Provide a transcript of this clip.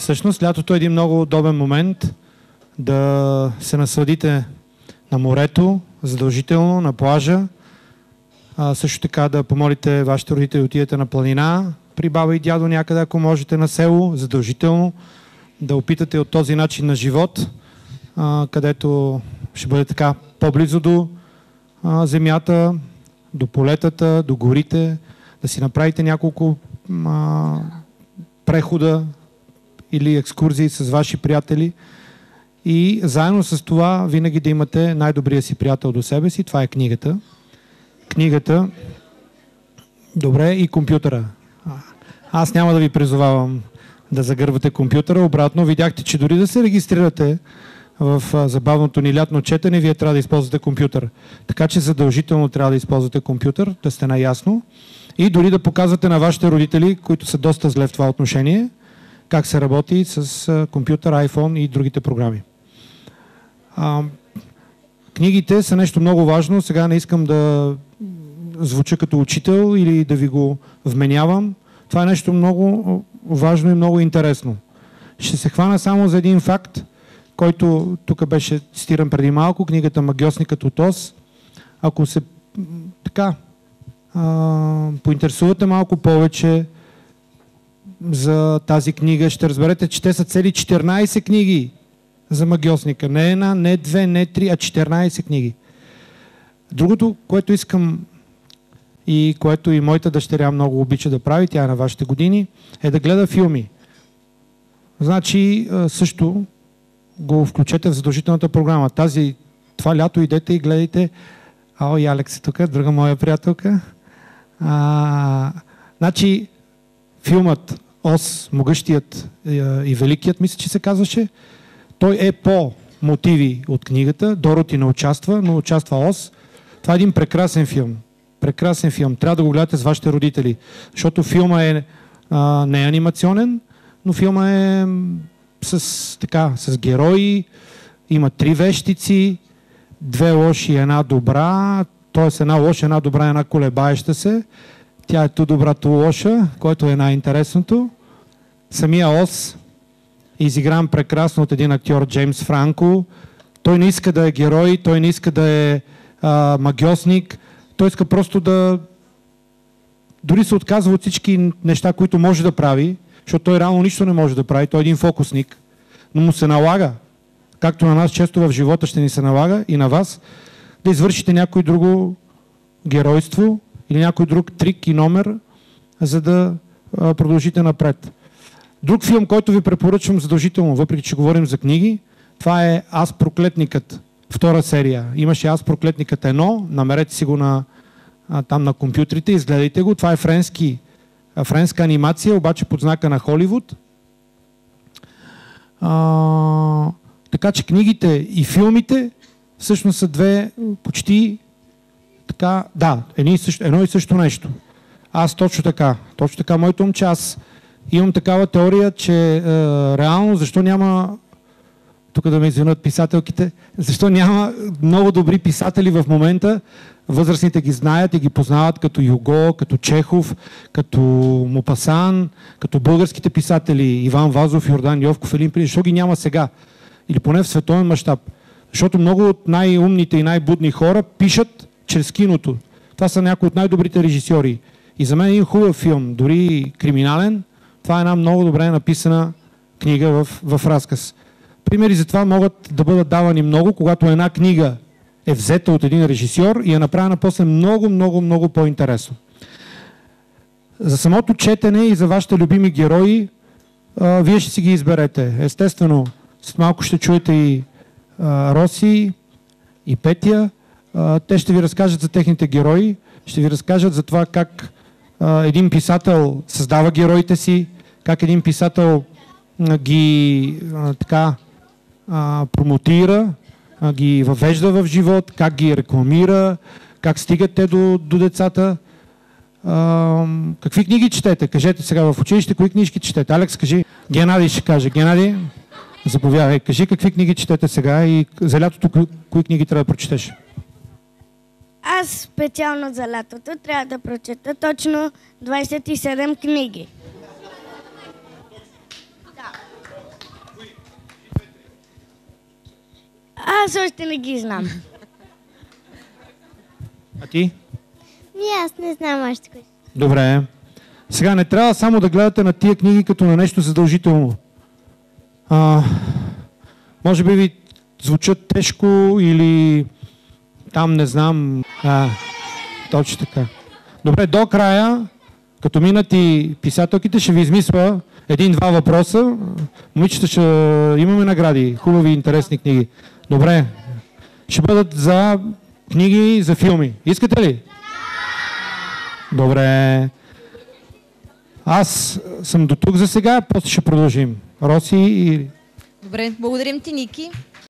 Всъщност лятото е един много удобен момент да се насладите на морето, задължително, на плажа. Също така да помолите вашите родители да отидете на планина, при баба и дядо някъде, ако можете, на село, задължително. Да опитате от този начин на живот, където ще бъде така по-близо до земята, до полетата, до горите, да си направите няколко прехода или екскурзии с ваши приятели и заедно с това винаги да имате най-добрия си приятел до себе си. Това е книгата. Книгата, добре, и компютъра. Аз няма да ви призовавам да загървате компютъра. Обратно, видяхте, че дори да се регистрирате в забавното ни лятно четене, вие трябва да използвате компютър. Така че задължително трябва да използвате компютър, да сте наясно. И дори да показвате на вашите родители, които са доста зле в това отношение, как се работи с компютър, iPhone и другите програми. Книгите са нещо много важно. Сега не искам да звуча като учител или да ви го вменявам. Това е нещо много важно и много интересно. Ще се хвана само за един факт, който тук беше цитиран преди малко, книгата "Магьосникът от Оз". Ако се така поинтересувате малко повече за тази книга, ще разберете, че те са цели 14 книги за магьосника. Не една, не две, не три, а 14 книги. Другото, което искам и което и моята дъщеря много обича да прави, тя е на вашите години, е да гледа филми. Значи също го включете в задължителната програма. Това лято идете и гледайте. И Алекс е тук, друга моя приятелка. Значи филмът Оз, Могъщият и Великият, мисля, че се казваше, той е по мотиви от книгата. Дороти не участва, но участва Оз. Това е един прекрасен филм. Прекрасен филм. Трябва да го гледате с вашите родители. Защото филма не е анимационен, но филма е с герои. Има 3 вещици, 2 лоши и 1 добра. Т.е. една лоша, една добра, една колебаеща се. Тя е ту добра, ту лоша, което е най-интересното. Самия Оз изигран прекрасно от един актьор, Джеймс Франко. Той не иска да е герой, той не иска да е магьосник. Той иска просто да... Дори се отказва от всички неща, които може да прави, защото той реално нищо не може да прави. Той е един фокусник. Но му се налага, както на нас често в живота ще ни се налага и на вас, да извършите някой друго геройство или някой друг трик и номер, за да продължите напред. Друг филм, който ви препоръчвам задължително, въпреки че говорим за книги, това е "Аз проклетникът", 2 серия. Имаше "Аз проклетникът 1", намерете си го там на компютрите, изгледайте го. Това е френска анимация, обаче под знака на Холивуд. Така че книгите и филмите всъщност са две почти така, да, едно и също нещо. Аз точно така, моето момче, аз имам такава теория, че реално защо няма, тук да ме извинят писателките, защо няма много добри писатели в момента. Възрастните ги знаят и ги познават като Юго, като Чехов, като Мопасан, като българските писатели Иван Вазов, Йордан Йовков, Елин Прин. Защо ги няма сега? Или поне в световен мащаб. Защото много от най-умните и най-будни хора пишат чрез киното. Това са някои от най-добрите режисьори. И за мен е един хубав филм, дори криминален. Това е една много добре написана книга в разказ. Примери за това могат да бъдат давани много, когато една книга е взета от един режисьор и е направена после много по-интересно. За самото четене и за вашите любими герои, вие ще си ги изберете. Естествено, след малко ще чуете и Роси, и Петя. Те ще ви разкажат за техните герои, ще ви разкажат за това как един писател създава героите си, как един писател ги промотира, ги въвежда в живот, как ги рекламира, как стигат те до децата. Какви книги четете? Кажете сега в училище, кои книжки четете? Алекс, кажи. Геннадий ще каже. Геннадий, заповядай. Кажи какви книги четете сега и за лятото кои книги трябва да прочетеш? Аз специално за лятото трябва да прочета точно 27 книги. аз още не ги знам. А ти? Аз не знам още кои. Добре. Сега не трябва само да гледате на тия книги като на нещо задължително. Може би ви звучат тежко или там не знам. Точно така. Добре, до края, като минат и писателките, ще ви измисля един-два въпроса. Момичета, ще имаме награди. Хубави, интересни книги. Добре. Ще бъдат за книги, за филми. Искате ли? Добре. Аз съм до тук за сега, после ще продължим. Роси и... Добре, благодарим ти, Ники.